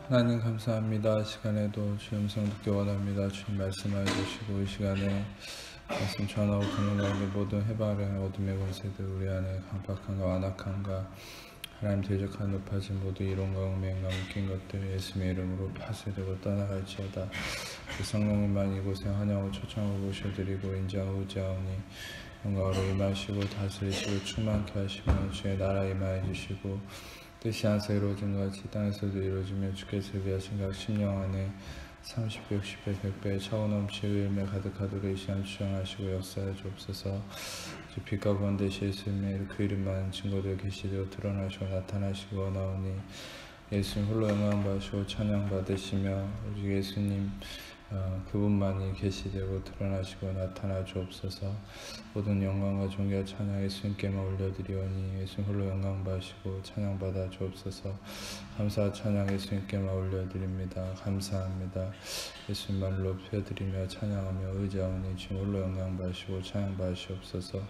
하나님 감사합니다. 시간에도 주의 음성 듣기 원합니다. 주님 말씀하여 주시고 이 시간에 말씀 전하고 듣는 가운데 모든 해방을 어둠의 권세들 우리 안에 강팍함과 완악함과 하나님 대적한 높아진 모든 이론과 얽매임과 묶인 것들 예수님의 이름으로 파쇄되고 떠나갈지어다. 그 성령님만 이곳에 환영하고 초청하고 모셔드리고 인자하고 의지하오니 영광으로 임하시고 다스리시고 충만케 하시며 주의 나라 임하여 주시고 뜻이 하늘에서 이루어진 것 같이 땅에서도 이루어지며 주께서 위하신 각 심령 안에 30배, 60배, 100배 차고 넘치고 열매 가득하도록 이 시간 주장하시고 역사해 주옵소서. 빛과 구원 되시 예수님의 그 이름만 증거되어 계시되어 드러나시고 나타나시고 원하오니 예수님 홀로 영광 받으시고 찬양 받으시며 오직 예수님 그분만이 계시되고 드러나시고 나타나 주옵소서. 모든 영광과 존귀와 찬양 예수님께만 올려드리오니 예수님 홀로 영광 받으시고 찬양 받아 주옵소서. 감사와 찬양 예수님께만 올려드립니다. 감사합니다. 예수님만 높여드리며 찬양하며 의지하오니 주님 홀로 영광 받으시고 찬양 받으시옵소서.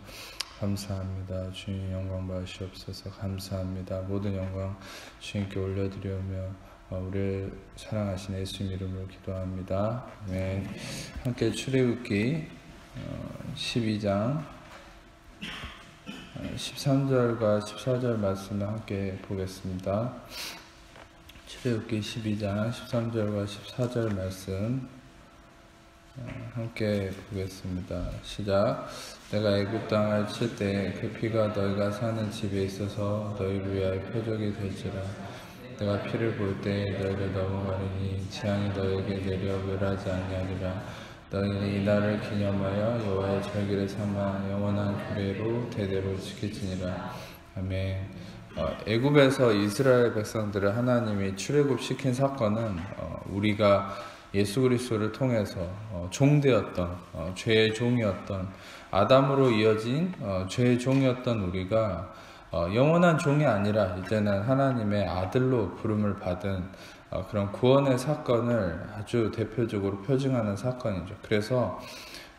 감사합니다. 주님 영광 받으시옵소서. 감사합니다. 모든 영광 주님께 올려드리오며 우리를 사랑하신 예수님 이름으로 기도합니다. 아멘. 함께 출애굽기 12장 13절과 14절 말씀을 함께 보겠습니다. 출애굽기 12장 13절과 14절 말씀 함께 보겠습니다. 시작. 내가 애굽 땅을 칠 때 그 피가 너희가 사는 집에 있어서 너희를 위하여 표적이 될지라. 내가 피를 볼 때 너희를 넘어가리니 재앙이 너희에게 내려 멸하지 아니하리라. 너희는 이 날을 기념하여 여호와의 절기를 삼아 영원한 규례로 대대로 지킬지니라. 아멘. 애굽에서 이스라엘 백성들을 하나님이 출애굽시킨 사건은 우리가 예수 그리스도를 통해서 종되었던 죄의 종이었던 아담으로 이어진 죄의 종이었던 우리가 영원한 종이 아니라 이제는 하나님의 아들로 부름을 받은 그런 구원의 사건을 아주 대표적으로 표징하는 사건이죠. 그래서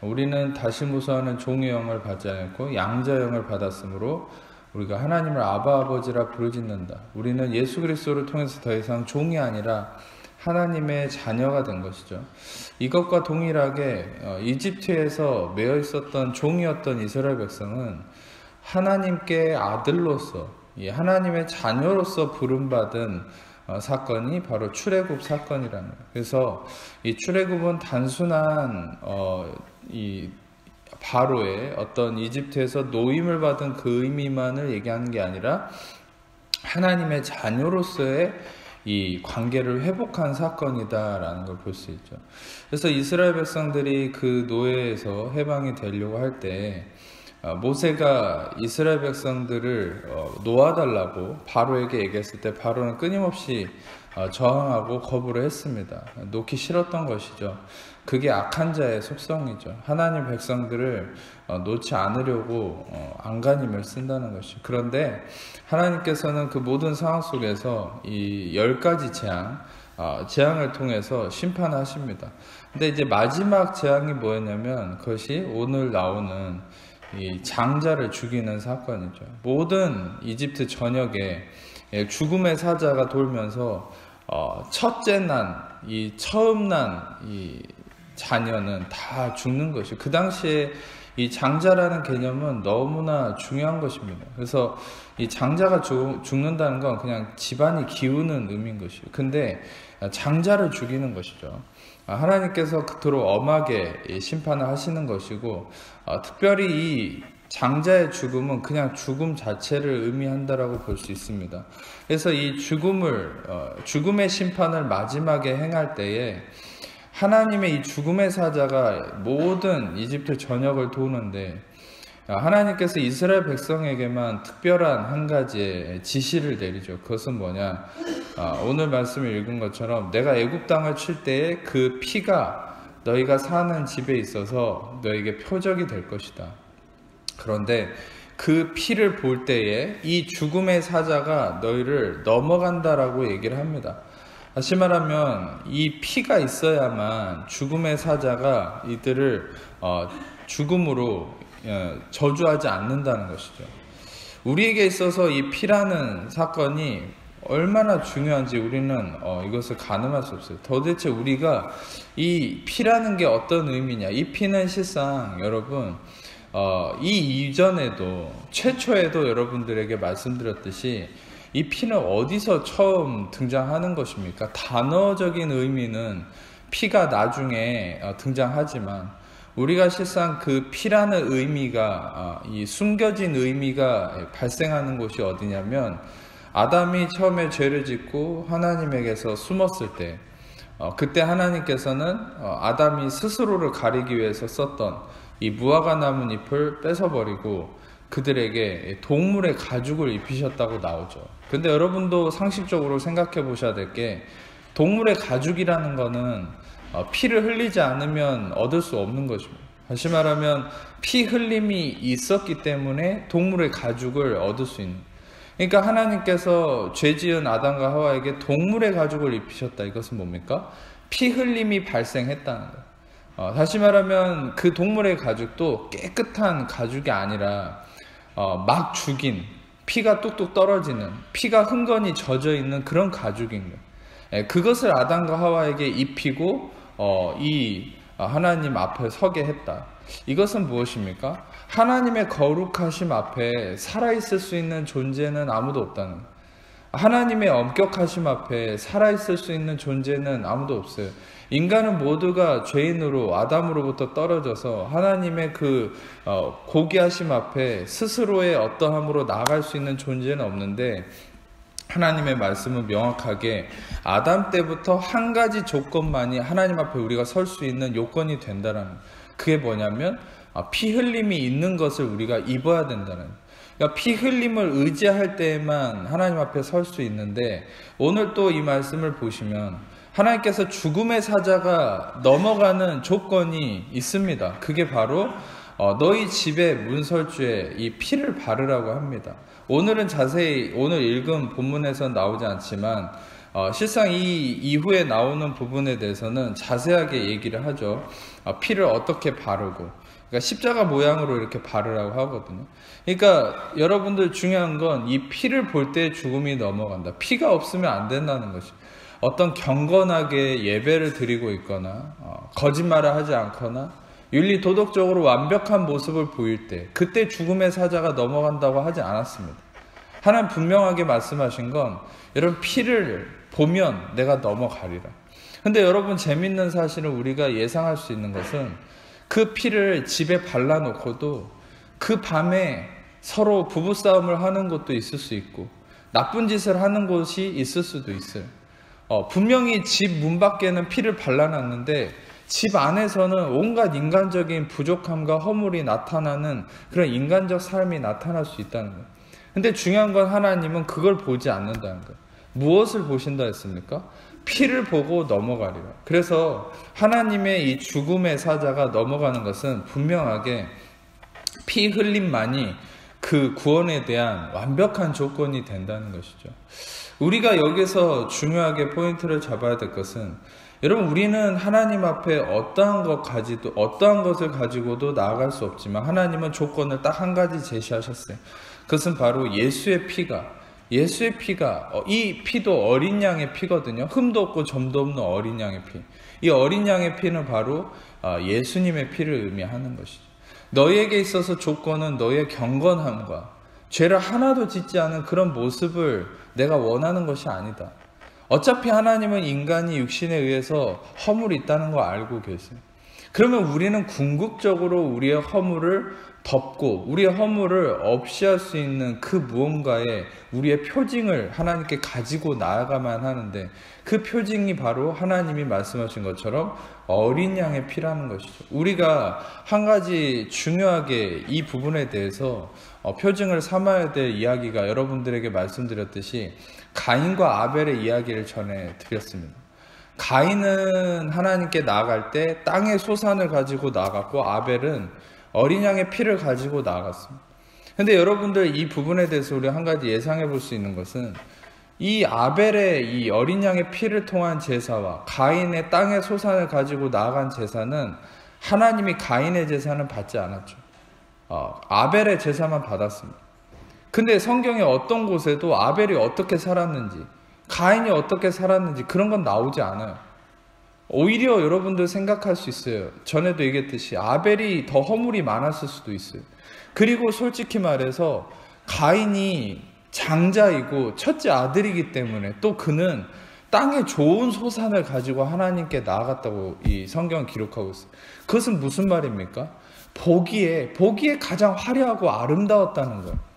우리는 다시 무서워하는 종의 영을 받지 않고 양자의 영을 받았으므로 우리가 하나님을 아바 아버지라 부르짖는다. 우리는 예수 그리스도를 통해서 더 이상 종이 아니라 하나님의 자녀가 된 것이죠. 이것과 동일하게 이집트에서 매여 있었던 종이었던 이스라엘 백성은 하나님께 아들로서 하나님의 자녀로서 부름받은 사건이 바로 출애굽 사건이라는 거예요. 그래서 이 출애굽은 단순한 이 바로의 어떤 이집트에서 노임을 받은 그 의미만을 얘기하는 게 아니라 하나님의 자녀로서의 이 관계를 회복한 사건이다라는 걸 볼 수 있죠. 그래서 이스라엘 백성들이 그 노예에서 해방이 되려고 할 때 모세가 이스라엘 백성들을 놓아달라고 바로에게 얘기했을 때 바로는 끊임없이 저항하고 거부를 했습니다. 놓기 싫었던 것이죠. 그게 악한 자의 속성이죠. 하나님 백성들을 놓지 않으려고 안간힘을 쓴다는 것이죠. 그런데 하나님께서는 그 모든 상황 속에서 이 10가지 재앙을 통해서 심판하십니다. 근데 이제 마지막 재앙이 뭐였냐면 그것이 오늘 나오는 이 장자를 죽이는 사건이죠. 모든 이집트 전역에 죽음의 사자가 돌면서 첫째 난, 이 처음 난 이 자녀는 다 죽는 것이죠. 그 당시에 이 장자라는 개념은 너무나 중요한 것입니다. 그래서 이 장자가 죽는다는 건 그냥 집안이 기우는 의미인 것이죠. 근데 장자를 죽이는 것이죠. 하나님께서 그토록 엄하게 심판을 하시는 것이고 특별히 이 장자의 죽음은 그냥 죽음 자체를 의미한다라고 볼 수 있습니다. 그래서 이 죽음의 심판을 마지막에 행할 때에 하나님의 이 죽음의 사자가 모든 이집트 전역을 도는데 하나님께서 이스라엘 백성에게만 특별한 한 가지의 지시를 내리죠. 그것은 뭐냐? 오늘 말씀을 읽은 것처럼 내가 애굽 땅을 칠 때에 그 피가 너희가 사는 집에 있어서 너에게 표적이 될 것이다. 그런데 그 피를 볼 때에 이 죽음의 사자가 너희를 넘어간다라고 얘기를 합니다. 다시 말하면 이 피가 있어야만 죽음의 사자가 이들을 죽음으로 저주하지 않는다는 것이죠. 우리에게 있어서 이 피라는 사건이 얼마나 중요한지 우리는 이것을 가늠할 수 없어요. 도대체 우리가 이 피라는 게 어떤 의미냐? 이 피는 실상 여러분 이 이전에도 최초에도 여러분들에게 말씀드렸듯이 이 피는 어디서 처음 등장하는 것입니까? 단어적인 의미는 피가 나중에 등장하지만 우리가 실상 그 피라는 의미가 이 숨겨진 의미가 발생하는 곳이 어디냐면 아담이 처음에 죄를 짓고 하나님에게서 숨었을 때 그때 하나님께서는 아담이 스스로를 가리기 위해서 썼던 이 무화과 나뭇잎을 뺏어버리고 그들에게 동물의 가죽을 입히셨다고 나오죠. 근데 여러분도 상식적으로 생각해 보셔야 될 게 동물의 가죽이라는 거는 피를 흘리지 않으면 얻을 수 없는 것입니다. 다시 말하면 피 흘림이 있었기 때문에 동물의 가죽을 얻을 수 있는, 그러니까 하나님께서 죄지은 아담과 하와에게 동물의 가죽을 입히셨다. 이것은 뭡니까? 피 흘림이 발생했다는 거예요. 다시 말하면 그 동물의 가죽도 깨끗한 가죽이 아니라 막 죽인, 피가 뚝뚝 떨어지는, 피가 흥건히 젖어 있는 그런 가죽인 거예요. 그것을 아담과 하와에게 입히고 이 하나님 앞에 서게 했다. 이것은 무엇입니까? 하나님의 거룩하심 앞에 살아있을 수 있는 존재는 아무도 없다는 거예요. 하나님의 엄격하심 앞에 살아있을 수 있는 존재는 아무도 없어요. 인간은 모두가 죄인으로 아담으로부터 떨어져서 하나님의 그 고귀하심 앞에 스스로의 어떠함으로 나아갈 수 있는 존재는 없는데, 하나님의 말씀은 명확하게 아담 때부터 한 가지 조건만이 하나님 앞에 우리가 설 수 있는 요건이 된다는 거예요. 그게 뭐냐면 피 흘림이 있는 것을 우리가 입어야 된다는 거예요. 그러니까 피 흘림을 의지할 때에만 하나님 앞에 설 수 있는데, 오늘 또 이 말씀을 보시면 하나님께서 죽음의 사자가 넘어가는 조건이 있습니다. 그게 바로 너희 집의 문설주에 이 피를 바르라고 합니다. 오늘은 자세히 오늘 읽은 본문에서는 나오지 않지만 실상 이 이후에 나오는 부분에 대해서는 자세하게 얘기를 하죠. 피를 어떻게 바르고, 그러니까 십자가 모양으로 이렇게 바르라고 하거든요. 그러니까 여러분들 중요한 건 이 피를 볼 때 죽음이 넘어간다. 피가 없으면 안 된다는 것이. 어떤 경건하게 예배를 드리고 있거나 거짓말을 하지 않거나 윤리 도덕적으로 완벽한 모습을 보일 때 그때 죽음의 사자가 넘어간다고 하지 않았습니다. 하나님 분명하게 말씀하신 건 여러분 피를 보면 내가 넘어가리라. 근데 여러분 재밌는 사실은 우리가 예상할 수 있는 것은 그 피를 집에 발라놓고도 그 밤에 서로 부부싸움을 하는 곳도 있을 수 있고 나쁜 짓을 하는 곳이 있을 수도 있어요. 분명히 집 문 밖에는 피를 발라놨는데 집 안에서는 온갖 인간적인 부족함과 허물이 나타나는 그런 인간적 삶이 나타날 수 있다는 거예요. 근데 중요한 건 하나님은 그걸 보지 않는다는 거예요. 무엇을 보신다 했습니까? 피를 보고 넘어가리라. 그래서 하나님의 이 죽음의 사자가 넘어가는 것은 분명하게 피 흘림만이 그 구원에 대한 완벽한 조건이 된다는 것이죠. 우리가 여기서 중요하게 포인트를 잡아야 될 것은, 여러분 우리는 하나님 앞에 어떠한 것을 가지고도 나아갈 수 없지만 하나님은 조건을 딱 한 가지 제시하셨어요. 그것은 바로 예수의 피가 이 피도 어린 양의 피거든요. 흠도 없고 점도 없는 어린 양의 피. 이 어린 양의 피는 바로 예수님의 피를 의미하는 것이죠. 너희에게 있어서 조건은 너희의 경건함과 죄를 하나도 짓지 않은 그런 모습을 내가 원하는 것이 아니다. 어차피 하나님은 인간이 육신에 의해서 허물이 있다는 거 알고 계세요. 그러면 우리는 궁극적으로 우리의 허물을 덮고 우리의 허물을 없이 할 수 있는 그 무언가의 우리의 표징을 하나님께 가지고 나아가만 하는데, 그 표징이 바로 하나님이 말씀하신 것처럼 어린 양의 피라는 것이죠. 우리가 한 가지 중요하게 이 부분에 대해서 표징을 삼아야 될 이야기가 여러분들에게 말씀드렸듯이 가인과 아벨의 이야기를 전해드렸습니다. 가인은 하나님께 나아갈 때 땅의 소산을 가지고 나아갔고, 아벨은 어린 양의 피를 가지고 나아갔습니다. 근데 여러분들 이 부분에 대해서 우리 한 가지 예상해 볼 수 있는 것은, 이 아벨의 이 어린 양의 피를 통한 제사와 가인의 땅의 소산을 가지고 나아간 제사는 하나님이 가인의 제사는 받지 않았죠. 아벨의 제사만 받았습니다. 근데 성경의 어떤 곳에도 아벨이 어떻게 살았는지, 가인이 어떻게 살았는지 그런 건 나오지 않아요. 오히려 여러분들 생각할 수 있어요. 전에도 얘기했듯이 아벨이 더 허물이 많았을 수도 있어요. 그리고 솔직히 말해서 가인이 장자이고 첫째 아들이기 때문에 또 그는 땅에 좋은 소산을 가지고 하나님께 나아갔다고 이 성경은 기록하고 있어요. 그것은 무슨 말입니까? 보기에 가장 화려하고 아름다웠다는 거예요.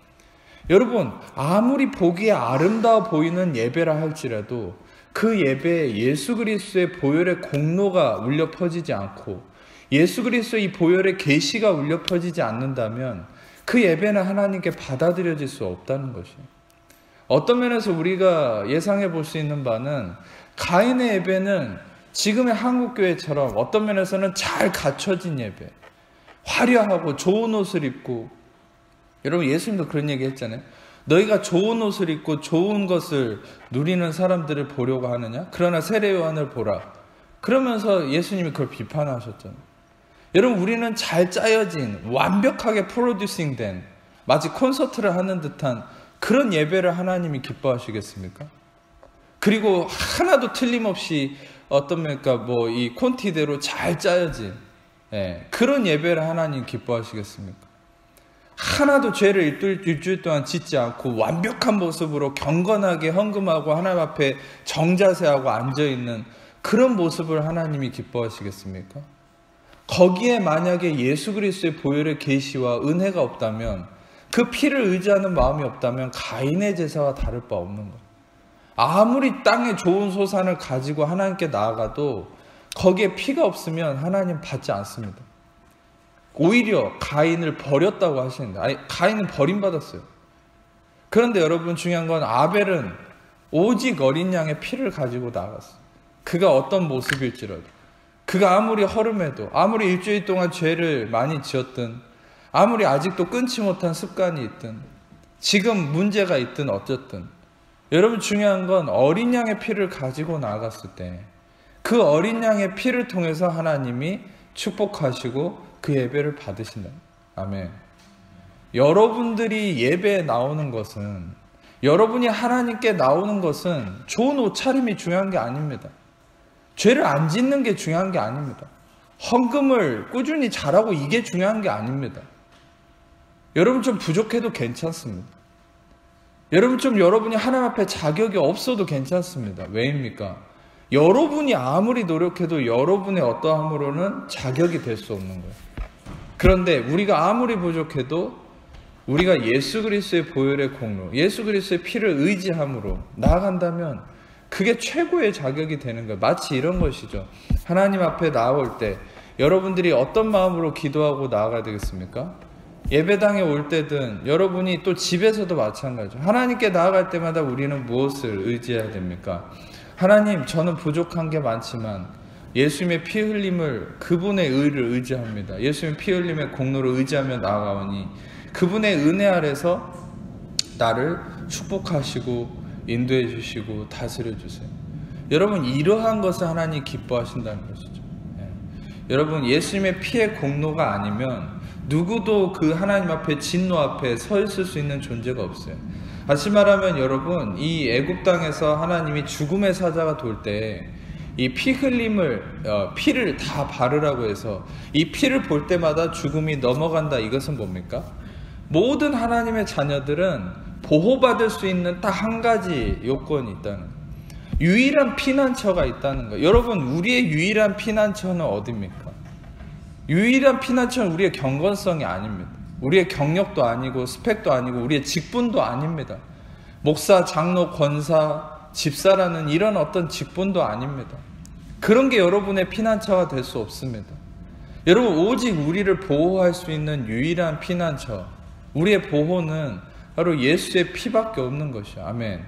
여러분, 아무리 보기에 아름다워 보이는 예배라 할지라도 그 예배에 예수 그리스도의 보혈의 공로가 울려 퍼지지 않고 예수 그리스도의 이 보혈의 계시가 울려 퍼지지 않는다면 그 예배는 하나님께 받아들여질 수 없다는 것이에요. 어떤 면에서 우리가 예상해 볼 수 있는 바는 가인의 예배는 지금의 한국교회처럼 어떤 면에서는 잘 갖춰진 예배, 화려하고 좋은 옷을 입고, 여러분 예수님도 그런 얘기 했잖아요. 너희가 좋은 옷을 입고 좋은 것을 누리는 사람들을 보려고 하느냐? 그러나 세례 요한을 보라. 그러면서 예수님이 그걸 비판하셨잖아요. 여러분, 우리는 잘 짜여진 완벽하게 프로듀싱된 마치 콘서트를 하는 듯한 그런 예배를 하나님이 기뻐하시겠습니까? 그리고 하나도 틀림없이 어떤 면일까 이 콘티대로 잘 짜여진 그런 예배를 하나님 기뻐하시겠습니까? 하나도 죄를 일주일 동안 짓지 않고 완벽한 모습으로 경건하게 헌금하고 하나님 앞에 정자세하고 앉아있는 그런 모습을 하나님이 기뻐하시겠습니까? 거기에 만약에 예수 그리스도의 보혈의 계시와 은혜가 없다면, 그 피를 의지하는 마음이 없다면 가인의 제사와 다를 바 없는 거예요. 아무리 땅에 좋은 소산을 가지고 하나님께 나아가도 거기에 피가 없으면 하나님 받지 않습니다. 오히려 가인을 버렸다고 하시는데, 아니, 가인은 버림받았어요. 그런데 여러분, 중요한 건 아벨은 오직 어린 양의 피를 가지고 나갔어요. 그가 어떤 모습일지라도, 그가 아무리 허름해도, 아무리 일주일 동안 죄를 많이 지었든, 아무리 아직도 끊지 못한 습관이 있든, 지금 문제가 있든 어쨌든, 여러분 중요한 건 어린 양의 피를 가지고 나아갔을 때 그 어린 양의 피를 통해서 하나님이 축복하시고 그 예배를 받으신다. 아멘. 여러분들이 예배에 나오는 것은, 여러분이 하나님께 나오는 것은 좋은 옷차림이 중요한 게 아닙니다. 죄를 안 짓는 게 중요한 게 아닙니다. 헌금을 꾸준히 잘하고 이게 중요한 게 아닙니다. 여러분 좀 부족해도 괜찮습니다. 여러분이 하나님 앞에 자격이 없어도 괜찮습니다. 왜입니까? 여러분이 아무리 노력해도 여러분의 어떠함으로는 자격이 될 수 없는 거예요. 그런데 우리가 아무리 부족해도 우리가 예수 그리스도의 보혈의 공로, 예수 그리스도의 피를 의지함으로 나아간다면 그게 최고의 자격이 되는 거예요. 마치 이런 것이죠. 하나님 앞에 나올 때 여러분들이 어떤 마음으로 기도하고 나아가야 되겠습니까? 예배당에 올 때든 여러분이 또 집에서도 마찬가지죠. 하나님께 나아갈 때마다 우리는 무엇을 의지해야 됩니까? 하나님, 저는 부족한 게 많지만 예수님의 피 흘림을, 그분의 의를 의지합니다. 예수님의 피 흘림의 공로를 의지하며 나아가오니 그분의 은혜 아래서 나를 축복하시고 인도해 주시고 다스려 주세요. 여러분, 이러한 것을 하나님 기뻐하신다는 것이죠. 여러분, 예수님의 피의 공로가 아니면 누구도 그 하나님 앞에, 진노 앞에 서 있을 수 있는 존재가 없어요. 다시 말하면 여러분, 이 애굽 땅에서 하나님이 죽음의 사자가 돌 때 이 피 흘림을, 피를 다 바르라고 해서 이 피를 볼 때마다 죽음이 넘어간다. 이것은 뭡니까? 모든 하나님의 자녀들은 보호받을 수 있는 딱 한 가지 요건이 있다는 거예요. 유일한 피난처가 있다는 거예요. 여러분, 우리의 유일한 피난처는 어디입니까? 유일한 피난처는 우리의 경건성이 아닙니다. 우리의 경력도 아니고 스펙도 아니고 우리의 직분도 아닙니다. 목사, 장로, 권사, 집사라는 이런 어떤 직분도 아닙니다. 그런 게 여러분의 피난처가 될 수 없습니다. 여러분, 오직 우리를 보호할 수 있는 유일한 피난처, 우리의 보호는 바로 예수의 피밖에 없는 것이요. 아멘.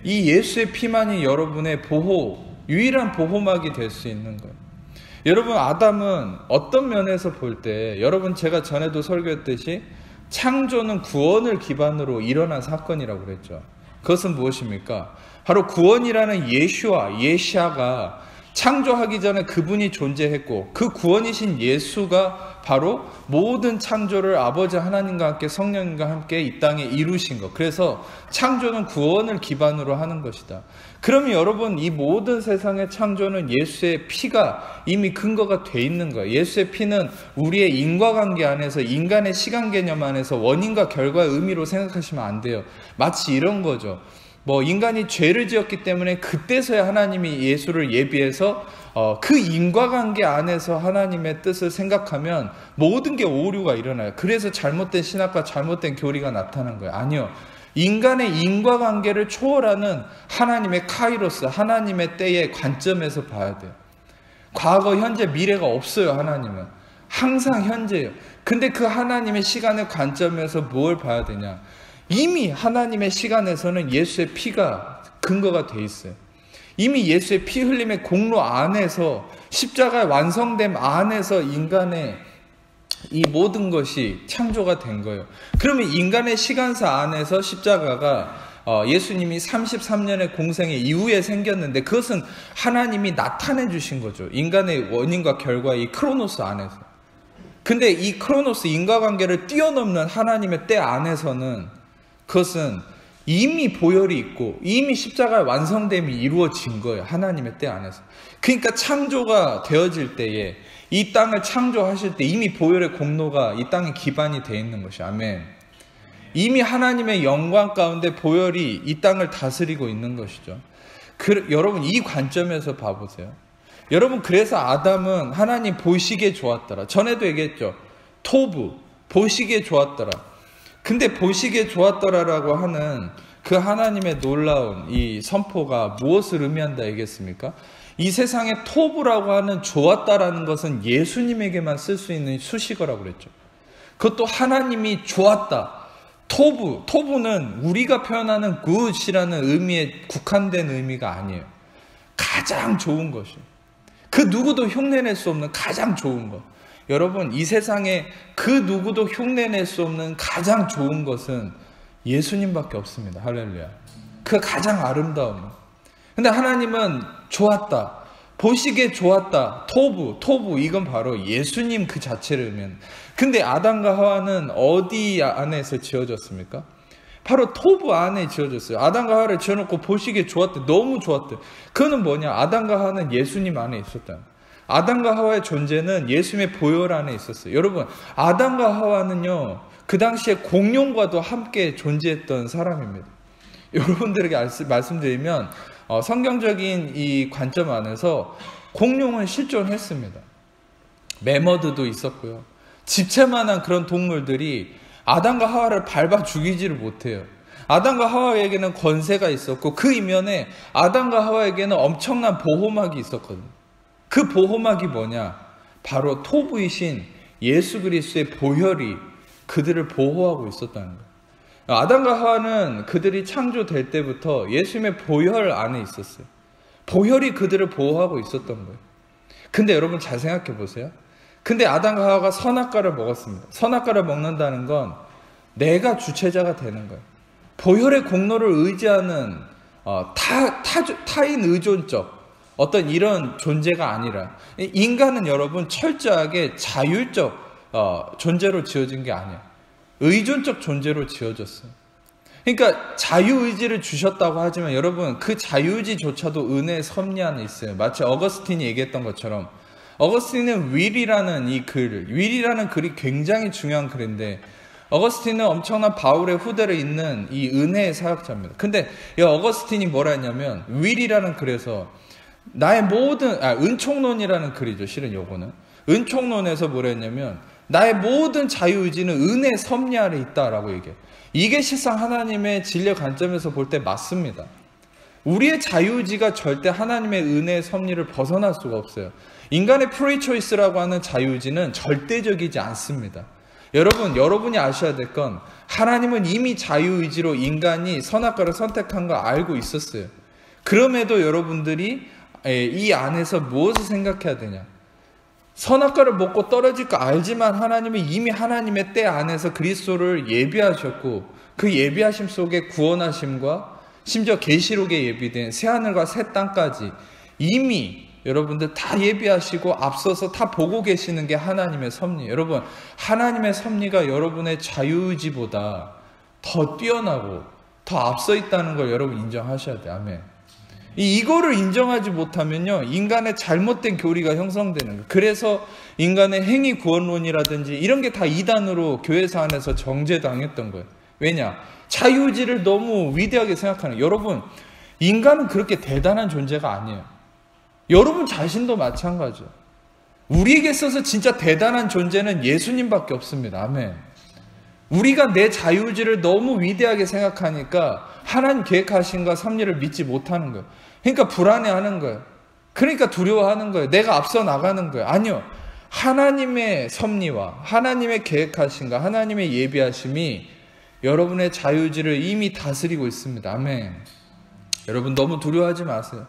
이 예수의 피만이 여러분의 보호, 유일한 보호막이 될 수 있는 거예요. 여러분, 아담은 어떤 면에서 볼 때, 여러분 제가 전에도 설교했듯이 창조는 구원을 기반으로 일어난 사건이라고 그랬죠. 그것은 무엇입니까? 바로 구원이라는 예시아가 창조하기 전에 그분이 존재했고 그 구원이신 예수가 바로 모든 창조를 아버지 하나님과 함께 성령님과 함께 이 땅에 이루신 것. 그래서 창조는 구원을 기반으로 하는 것이다. 그러면 여러분, 이 모든 세상의 창조는 예수의 피가 이미 근거가 돼 있는 거예요. 예수의 피는 우리의 인과관계 안에서, 인간의 시간 개념 안에서 원인과 결과의 의미로 생각하시면 안 돼요. 마치 이런 거죠. 인간이 죄를 지었기 때문에 그때서야 하나님이 예수를 예비해서 그 인과관계 안에서 하나님의 뜻을 생각하면 모든 게 오류가 일어나요. 그래서 잘못된 신학과 잘못된 교리가 나타난 거예요. 아니요. 인간의 인과관계를 초월하는 하나님의 카이로스, 하나님의 때의 관점에서 봐야 돼요. 과거, 현재, 미래가 없어요. 하나님은 항상 현재예요. 근데 그 하나님의 시간의 관점에서 뭘 봐야 되냐? 이미 하나님의 시간에서는 예수의 피가 근거가 돼 있어요. 이미 예수의 피 흘림의 공로 안에서, 십자가의 완성됨 안에서 인간의 이 모든 것이 창조가 된 거예요. 그러면 인간의 시간사 안에서 십자가가 예수님이 33년의 공생의 이후에 생겼는데, 그것은 하나님이 나타내 주신 거죠. 인간의 원인과 결과, 이 크로노스 안에서. 근데 이 크로노스, 인과관계를 뛰어넘는 하나님의 때 안에서는 그것은 이미 보혈이 있고 이미 십자가의 완성됨이 이루어진 거예요. 하나님의 때 안에서. 그러니까 창조가 되어질 때에, 이 땅을 창조하실 때 이미 보혈의 공로가 이 땅에 기반이 되어 있는 것이, 아멘. 이미 하나님의 영광 가운데 보혈이 이 땅을 다스리고 있는 것이죠. 여러분, 이 관점에서 봐보세요. 여러분, 그래서 아담은 하나님 보시기에 좋았더라. 전에도 얘기했죠. 토부, 보시기에 좋았더라. 근데 보시기에 좋았더라라고 하는 그 하나님의 놀라운 이 선포가 무엇을 의미한다 얘기했습니까? 이 세상에 토부라고 하는 좋았다라는 것은 예수님에게만 쓸 수 있는 수식어라고 그랬죠. 그것도 하나님이 좋았다. 토부는 우리가 표현하는 good이라는 의미에 국한된 의미가 아니에요. 가장 좋은 것이에요. 그 누구도 흉내낼 수 없는 가장 좋은 것. 여러분, 이 세상에 그 누구도 흉내낼 수 없는 가장 좋은 것은 예수님밖에 없습니다. 할렐루야. 그 가장 아름다운 것. 근데 하나님은 좋았다, 보시기에 좋았다, 토부, 이건 바로 예수님 그 자체를 의미합니다. 근데 아담과 하와는 어디 안에서 지어졌습니까? 바로 토부 안에 지어졌어요. 아담과 하와를 지어놓고 보시기에 좋았대, 너무 좋았대. 그거는 뭐냐? 아담과 하와는 예수님 안에 있었다. 아담과 하와의 존재는 예수님의 보혈 안에 있었어요. 여러분, 아담과 하와는요, 그 당시에 공룡과도 함께 존재했던 사람입니다. 여러분들에게 말씀드리면 성경적인 이 관점 안에서 공룡은 실존했습니다. 매머드도 있었고요. 집채만한 그런 동물들이 아담과 하와를 밟아 죽이지를 못해요. 아담과 하와에게는 권세가 있었고, 그 이면에 아담과 하와에게는 엄청난 보호막이 있었거든요. 그 보호막이 뭐냐? 바로 토부이신 예수 그리스도의 보혈이 그들을 보호하고 있었다는 거예요. 아담과 하와는 그들이 창조될 때부터 예수님의 보혈 안에 있었어요. 보혈이 그들을 보호하고 있었던 거예요. 근데 여러분, 잘 생각해 보세요. 근데 아담과 하와가 선악과를 먹었습니다. 선악과를 먹는다는 건 내가 주체자가 되는 거예요. 보혈의 공로를 의지하는 타인 의존적 어떤 이런 존재가 아니라, 인간은 여러분 철저하게 자율적 존재로 지어진 게 아니에요. 의존적 존재로 지어졌어요. 그러니까 자유의지를 주셨다고 하지만 여러분, 그 자유의지조차도 은혜의 섭리 안에 있어요. 마치 어거스틴이 얘기했던 것처럼, 어거스틴은 윌이라는 글이 굉장히 중요한 글인데, 어거스틴은 엄청난 바울의 후대를 잇는 이 은혜의 사역자입니다. 근데 이 어거스틴이 뭐라 했냐면, 윌이라는 글에서 나의 모든, 은총론이라는 글이죠. 실은 요거는 은총론에서 뭐라 했냐면, 나의 모든 자유의지는 은혜의 섭리 아래 있다라고 얘기해요. 이게 실상 하나님의 진리의 관점에서 볼 때 맞습니다. 우리의 자유의지가 절대 하나님의 은혜의 섭리를 벗어날 수가 없어요. 인간의 프리 초이스라고 하는 자유의지는 절대적이지 않습니다. 여러분이 아셔야 될 건, 하나님은 이미 자유의지로 인간이 선악과를 선택한 거 알고 있었어요. 그럼에도 여러분들이 이 안에서 무엇을 생각해야 되냐? 선악과를 먹고 떨어질 거 알지만 하나님은 이미 하나님의 때 안에서 그리스도를 예비하셨고, 그 예비하심 속에 구원하심과 심지어 계시록에 예비된 새하늘과 새 땅까지 이미 여러분들 다 예비하시고 앞서서 다 보고 계시는 게 하나님의 섭리. 여러분, 하나님의 섭리가 여러분의 자유의지보다 더 뛰어나고 더 앞서 있다는 걸 여러분 인정하셔야 돼요. 아멘. 이거를 인정하지 못하면요, 인간의 잘못된 교리가 형성되는 거예요. 그래서 인간의 행위 구원론이라든지 이런 게 다 이단으로 교회사 안에서 정죄당했던 거예요. 왜냐? 자유의지를 너무 위대하게 생각하는 거예요. 여러분, 인간은 그렇게 대단한 존재가 아니에요. 여러분 자신도 마찬가지예요. 우리에게 있어서 진짜 대단한 존재는 예수님밖에 없습니다. 아멘. 우리가 내 자유의지를 너무 위대하게 생각하니까 하나님 계획하신가 섭리를 믿지 못하는 거예요. 그러니까 불안해하는 거예요. 그러니까 두려워하는 거예요. 내가 앞서 나가는 거예요. 아니요. 하나님의 섭리와 하나님의 계획하신가 하나님의 예비하심이 여러분의 자유의지를 이미 다스리고 있습니다. 아멘. 여러분 너무 두려워하지 마세요.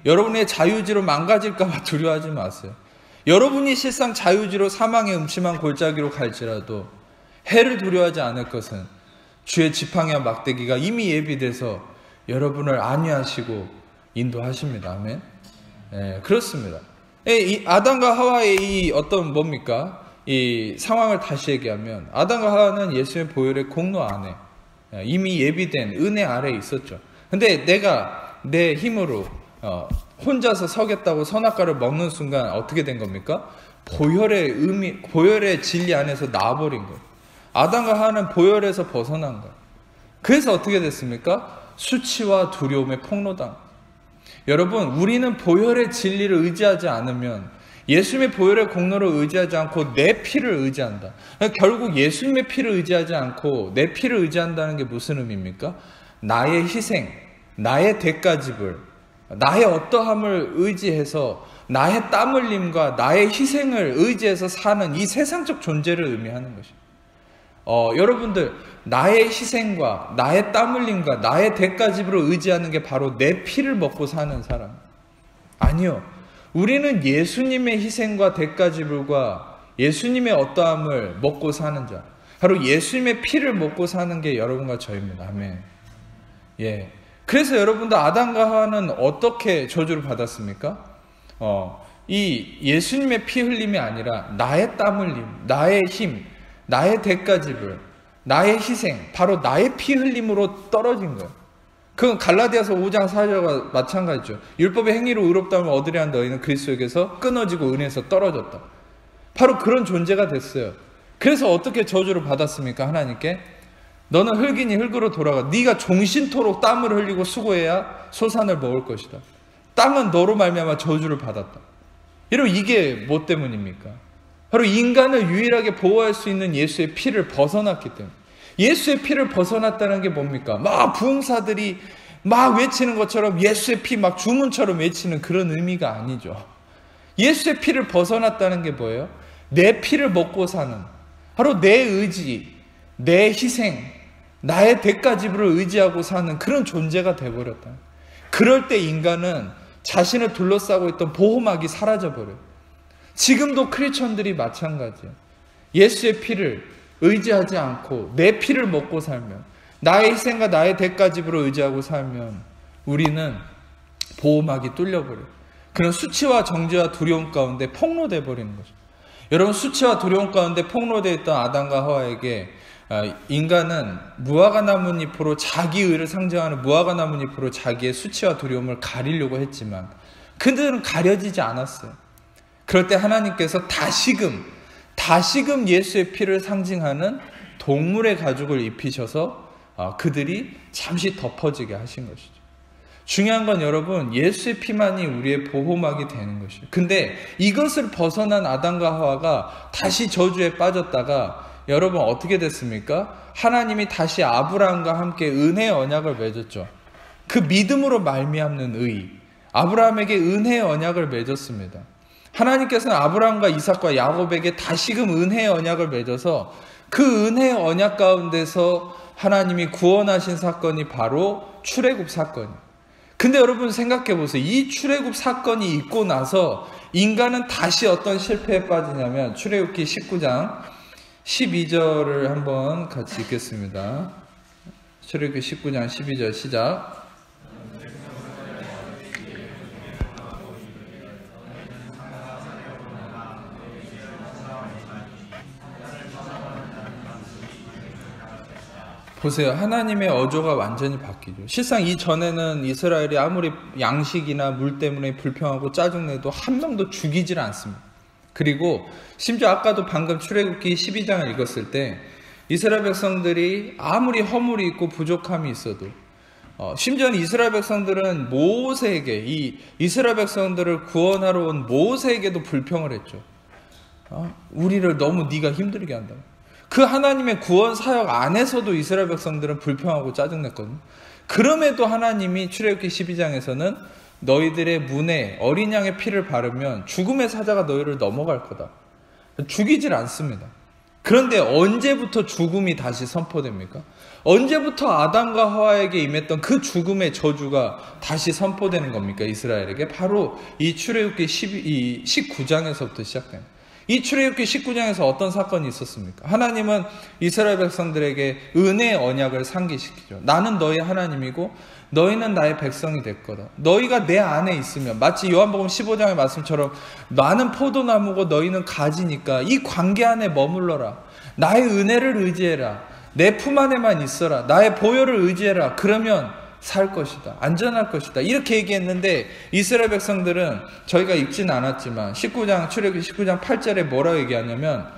여러분의 자유의지로 망가질까 봐 두려워하지 마세요. 여러분이 실상 자유의지로 사망의 음침한 골짜기로 갈지라도 해를 두려워하지 않을 것은 주의 지팡이와 막대기가 이미 예비돼서 여러분을 안위하시고 인도하십니다. 아멘. 네, 그렇습니다. 이 아담과 하와의 이 어떤 뭡니까? 이 상황을 다시 얘기하면 아담과 하와는 예수의 보혈의 공로 안에 이미 예비된 은혜 아래에 있었죠. 근데 내가 내 힘으로 혼자서 서겠다고 선악과를 먹는 순간 어떻게 된 겁니까? 보혈의 진리 안에서 나와버린 거예요. 아담과 하와는 보혈에서 벗어난 거예요. 그래서 어떻게 됐습니까? 수치와 두려움에 폭로당. 여러분, 우리는 보혈의 진리를 의지하지 않으면, 예수님의 보혈의 공로를 의지하지 않고 내 피를 의지한다. 결국 예수님의 피를 의지하지 않고 내 피를 의지한다는 게 무슨 의미입니까? 나의 희생, 나의 대가집을, 나의 어떠함을 의지해서 나의 땀 흘림과 나의 희생을 의지해서 사는 이 세상적 존재를 의미하는 것입니다. 여러분들, 나의 희생과 나의 땀 흘림과 나의 대가집으로 의지하는 게 바로 내 피를 먹고 사는 사람. 아니요. 우리는 예수님의 희생과 대가집을과 예수님의 어떠함을 먹고 사는 자. 바로 예수님의 피를 먹고 사는 게 여러분과 저입니다. 아멘. 예. 그래서 여러분들 아담과 하와는 어떻게 저주를 받았습니까? 이 예수님의 피 흘림이 아니라 나의 땀 흘림, 나의 힘, 나의 대가집을, 나의 희생, 바로 나의 피 흘림으로 떨어진 거예요. 그건 갈라디아서 5장 4절과 마찬가지죠. 율법의 행위로 의롭다함을 얻으려 한 너희는 그리스도에게서 끊어지고 은혜에서 떨어졌다. 바로 그런 존재가 됐어요. 그래서 어떻게 저주를 받았습니까? 하나님께 너는 흙이니 흙으로 돌아가. 네가 종신토록 땀을 흘리고 수고해야 소산을 먹을 것이다. 땅은 너로 말미암아 저주를 받았다. 여러분, 이게 뭐 때문입니까? 바로 인간을 유일하게 보호할 수 있는 예수의 피를 벗어났기 때문에. 예수의 피를 벗어났다는 게 뭡니까? 막 부흥사들이 막 외치는 것처럼 예수의 피 막 주문처럼 외치는 그런 의미가 아니죠. 예수의 피를 벗어났다는 게 뭐예요? 내 피를 먹고 사는, 바로 내 의지, 내 희생, 나의 대가집으로 의지하고 사는 그런 존재가 돼버렸다. 그럴 때 인간은 자신을 둘러싸고 있던 보호막이 사라져버려요. 지금도 크리스천들이 마찬가지예요. 예수의 피를 의지하지 않고 내 피를 먹고 살면, 나의 희생과 나의 대가집으로 의지하고 살면 우리는 보호막이 뚫려버려요. 그런 수치와 정죄와 두려움 가운데 폭로돼 버리는 거죠. 여러분, 수치와 두려움 가운데 폭로되어 있던 아담과 하와에게 인간은 무화과 나뭇잎으로, 자기 의를 상징하는 무화과 나뭇잎으로 자기의 수치와 두려움을 가리려고 했지만 그들은 가려지지 않았어요. 그럴 때 하나님께서 다시금 예수의 피를 상징하는 동물의 가죽을 입히셔서 그들이 잠시 덮어지게 하신 것이죠. 중요한 건 여러분, 예수의 피만이 우리의 보호막이 되는 것이에요. 근데 이것을 벗어난 아담과 하와가 다시 저주에 빠졌다가 여러분 어떻게 됐습니까? 하나님이 다시 아브라함과 함께 은혜의 언약을 맺었죠. 그 믿음으로 말미암는 의, 아브라함에게 은혜의 언약을 맺었습니다. 하나님께서는 아브라함과 이삭과 야곱에게 다시금 은혜의 언약을 맺어서 그 은혜의 언약 가운데서 하나님이 구원하신 사건이 바로 출애굽 사건이에요. 근데 여러분 생각해 보세요. 이 출애굽 사건이 있고 나서 인간은 다시 어떤 실패에 빠지냐면, 출애굽기 19장 12절을 한번 같이 읽겠습니다. 출애굽기 19장 12절 시작. 보세요. 하나님의 어조가 완전히 바뀌죠. 실상 이전에는 이스라엘이 아무리 양식이나 물 때문에 불평하고 짜증내도 한 명도 죽이질 않습니다. 그리고 심지어 아까도 방금 출애굽기 12장을 읽었을 때 이스라엘 백성들이 아무리 허물이 있고 부족함이 있어도 심지어는 이스라엘 백성들은 모세에게, 이 이스라엘 백성들을 구원하러 온 모세에게도 불평을 했죠. 우리를 너무 네가 힘들게 한다. 그 하나님의 구원 사역 안에서도 이스라엘 백성들은 불평하고 짜증냈거든요. 그럼에도 하나님이 출애굽기 12장에서는 너희들의 문에 어린 양의 피를 바르면 죽음의 사자가 너희를 넘어갈 거다. 죽이질 않습니다. 그런데 언제부터 죽음이 다시 선포됩니까? 언제부터 아담과 하와에게 임했던 그 죽음의 저주가 다시 선포되는 겁니까? 이스라엘에게? 바로 이 출애굽기 19장에서부터 시작됩니다. 이 출애굽기 19장에서 어떤 사건이 있었습니까? 하나님은 이스라엘 백성들에게 은혜의 언약을 상기시키죠. 나는 너희 하나님이고 너희는 나의 백성이 될 거다. 너희가 내 안에 있으면, 마치 요한복음 15장의 말씀처럼 나는 포도나무고 너희는 가지니까 이 관계 안에 머물러라. 나의 은혜를 의지해라. 내 품 안에만 있어라. 나의 보혈을 의지해라. 그러면 살 것이다. 안전할 것이다. 이렇게 얘기했는데 이스라엘 백성들은 저희가 읽지는 않았지만 출애굽기 19장 8절에 뭐라고 얘기하냐면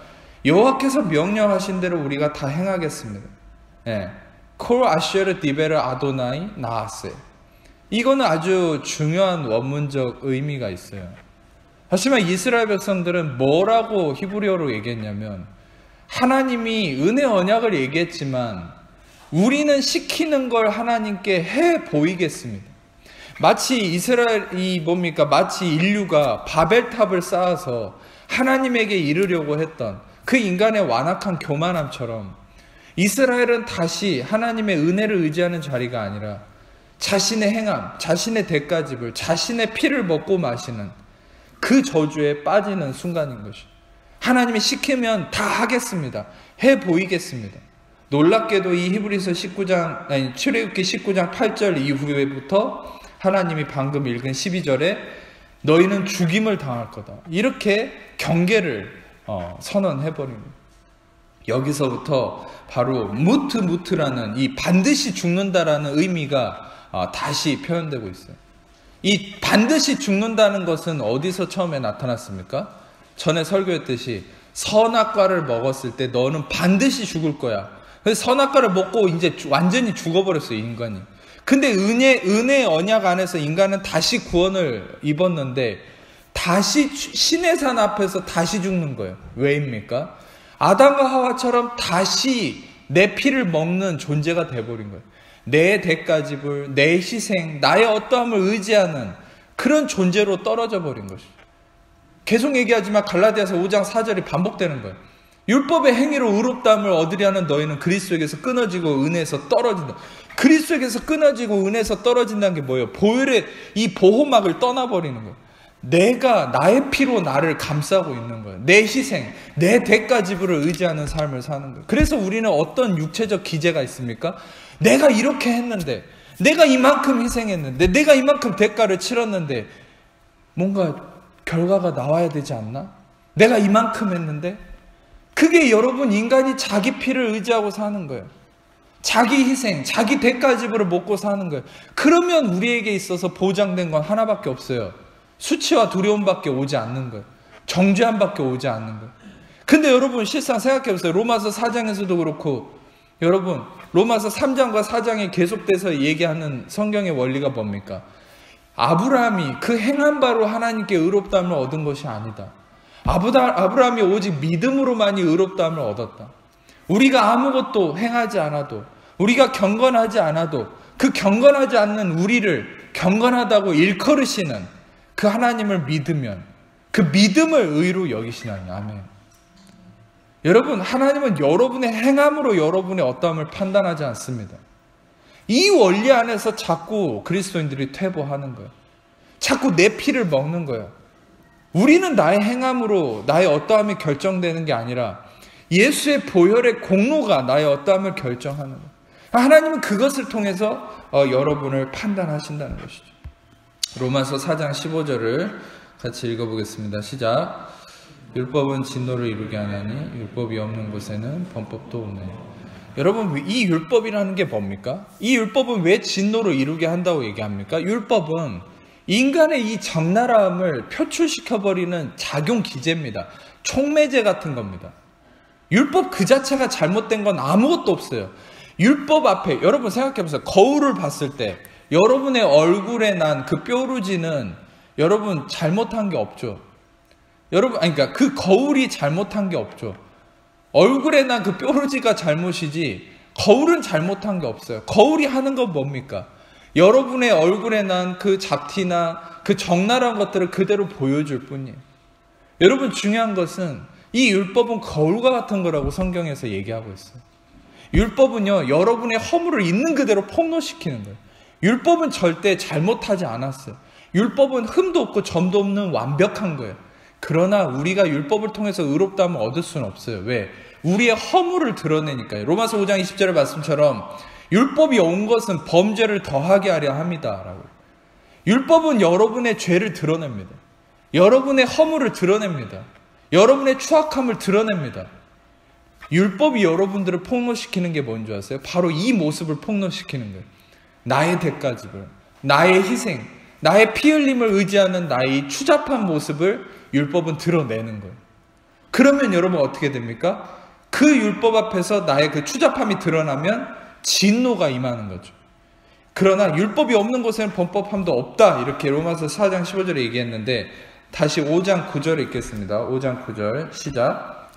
여호와께서 명령하신 대로 우리가 다 행하겠습니다. 콜 아쉐르 디베르 아도나이 나아세. 이거는 아주 중요한 원문적 의미가 있어요. 하지만 이스라엘 백성들은 뭐라고 히브리어로 얘기했냐면 하나님이 은혜 언약을 얘기했지만 우리는 시키는 걸 하나님께 해 보이겠습니다. 마치 마치 인류가 바벨탑을 쌓아서 하나님에게 이르려고 했던 그 인간의 완악한 교만함처럼 이스라엘은 다시 하나님의 은혜를 의지하는 자리가 아니라 자신의 행함, 자신의 대가집을, 자신의 피를 먹고 마시는 그 저주에 빠지는 순간인 것이죠. 하나님이 시키면 다 하겠습니다. 해 보이겠습니다. 놀랍게도 이 히브리서 출애굽기 19장 8절 이후에부터 하나님이 방금 읽은 12절에 너희는 죽임을 당할 거다. 이렇게 경계를 선언해버립니다. 여기서부터 바로 무트라는 이 반드시 죽는다라는 의미가 다시 표현되고 있어요. 이 반드시 죽는다는 것은 어디서 처음에 나타났습니까? 전에 설교했듯이 선악과를 먹었을 때 너는 반드시 죽을 거야. 그래서 선악과를 먹고 이제 완전히 죽어버렸어요, 인간이. 근데 은혜의 언약 안에서 인간은 다시 구원을 입었는데 다시 신의 산 앞에서 다시 죽는 거예요. 왜입니까? 아담과 하와처럼 다시 내 피를 먹는 존재가 돼버린 거예요. 내 대가집을, 내 희생, 나의 어떠함을 의지하는 그런 존재로 떨어져 버린 것이죠. 계속 얘기하지만 갈라디아서 5장 4절이 반복되는 거예요. 율법의 행위로 의롭다함을 얻으려는 너희는 그리스도에게서 끊어지고 은혜에서 떨어진다. 그리스도에게서 끊어지고 은혜에서 떨어진다는 게 뭐예요? 보혈의 이 보호막을 떠나버리는 거예요. 내가 나의 피로 나를 감싸고 있는 거예요. 내 희생, 내 대가지불을 의지하는 삶을 사는 거예요. 그래서 우리는 어떤 육체적 기제가 있습니까? 내가 이렇게 했는데, 내가 이만큼 희생했는데, 내가 이만큼 대가를 치렀는데 뭔가 결과가 나와야 되지 않나? 내가 이만큼 했는데? 그게 여러분 인간이 자기 피를 의지하고 사는 거예요. 자기 희생, 자기 대가집으로 먹고 사는 거예요. 그러면 우리에게 있어서 보장된 건 하나밖에 없어요. 수치와 두려움밖에 오지 않는 거예요. 정죄함밖에 오지 않는 거예요. 근데 여러분 실상 생각해보세요. 로마서 4장에서도 그렇고 여러분 로마서 3장과 4장에 계속돼서 얘기하는 성경의 원리가 뭡니까? 아브라함이 그 행한 바로 하나님께 의롭다함을 얻은 것이 아니다. 아브라함이 오직 믿음으로만이 의롭다함을 얻었다. 우리가 아무것도 행하지 않아도, 우리가 경건하지 않아도 그 경건하지 않는 우리를 경건하다고 일컬으시는 그 하나님을 믿으면 그 믿음을 의로 여기시나니. 아멘. 여러분, 하나님은 여러분의 행함으로 여러분의 어떠함을 판단하지 않습니다. 이 원리 안에서 자꾸 그리스도인들이 퇴보하는 거예요. 자꾸 내 피를 먹는 거예요. 우리는 나의 행함으로 나의 어떠함이 결정되는 게 아니라 예수의 보혈의 공로가 나의 어떠함을 결정하는 거예요. 하나님은 그것을 통해서 여러분을 판단하신다는 것이죠. 로마서 4장 15절을 같이 읽어보겠습니다. 시작. 율법은 진노를 이루게 하나니 율법이 없는 곳에는 범법도 없네. 여러분, 이 율법이라는 게 뭡니까? 이 율법은 왜 진노를 이루게 한다고 얘기합니까? 율법은 인간의 이 적나라함을 표출시켜버리는 작용 기제입니다. 촉매제 같은 겁니다. 율법 그 자체가 잘못된 건 아무것도 없어요. 율법 앞에 여러분 생각해보세요. 거울을 봤을 때 여러분의 얼굴에 난 그 뾰루지는 여러분 잘못한 게 없죠. 여러분, 그러니까 그 거울이 잘못한 게 없죠. 얼굴에 난 그 뾰루지가 잘못이지 거울은 잘못한 게 없어요. 거울이 하는 건 뭡니까? 여러분의 얼굴에 난 그 잡티나 그 적나라한 것들을 그대로 보여줄 뿐이에요. 여러분, 중요한 것은 이 율법은 거울과 같은 거라고 성경에서 얘기하고 있어요. 율법은요, 여러분의 허물을 있는 그대로 폭로시키는 거예요. 율법은 절대 잘못하지 않았어요. 율법은 흠도 없고 점도 없는 완벽한 거예요. 그러나 우리가 율법을 통해서 의롭다함을 얻을 수는 없어요. 왜? 우리의 허물을 드러내니까요. 로마서 5장 20절의 말씀처럼 율법이 온 것은 범죄를 더하게 하려 함이다 라고. 율법은 여러분의 죄를 드러냅니다. 여러분의 허물을 드러냅니다. 여러분의 추악함을 드러냅니다. 율법이 여러분들을 폭로시키는 게 뭔지 아세요? 바로 이 모습을 폭로시키는 거예요. 나의 대가집을, 나의 희생, 나의 피 흘림을 의지하는 나의 추잡한 모습을 율법은 드러내는 거예요. 그러면 여러분 어떻게 됩니까? 그 율법 앞에서 나의 그 추잡함이 드러나면 진노가 임하는 거죠. 그러나 율법이 없는 곳에는 범법함도 없다. 이렇게 로마서 4장 15절에 얘기했는데 다시 5장 9절 읽겠습니다. 5장 9절 시작.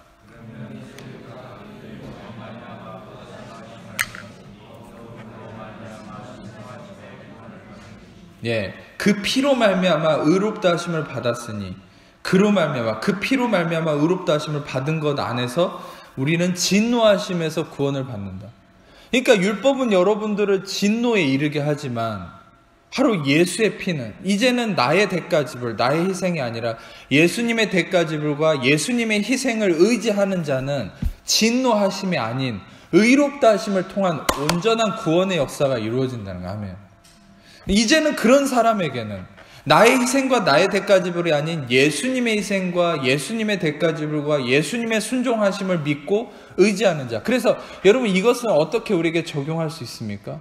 예, 그 피로 말미암아 의롭다 하심을 받았으니 그로 말미암아 그 피로 말미암아 의롭다 하심을 받은 것 안에서 우리는 진노하심에서 구원을 받는다. 그러니까 율법은 여러분들을 진노에 이르게 하지만 바로 예수의 피는 이제는 나의 대가지불, 나의 희생이 아니라 예수님의 대가지불과 예수님의 희생을 의지하는 자는 진노하심이 아닌 의롭다 하심을 통한 온전한 구원의 역사가 이루어진다는 거. 아멘. 이제는 그런 사람에게는 나의 희생과 나의 대가지불이 아닌 예수님의 희생과 예수님의 대가지불과 예수님의 순종하심을 믿고 의지하는 자. 그래서 여러분, 이것은 어떻게 우리에게 적용할 수 있습니까?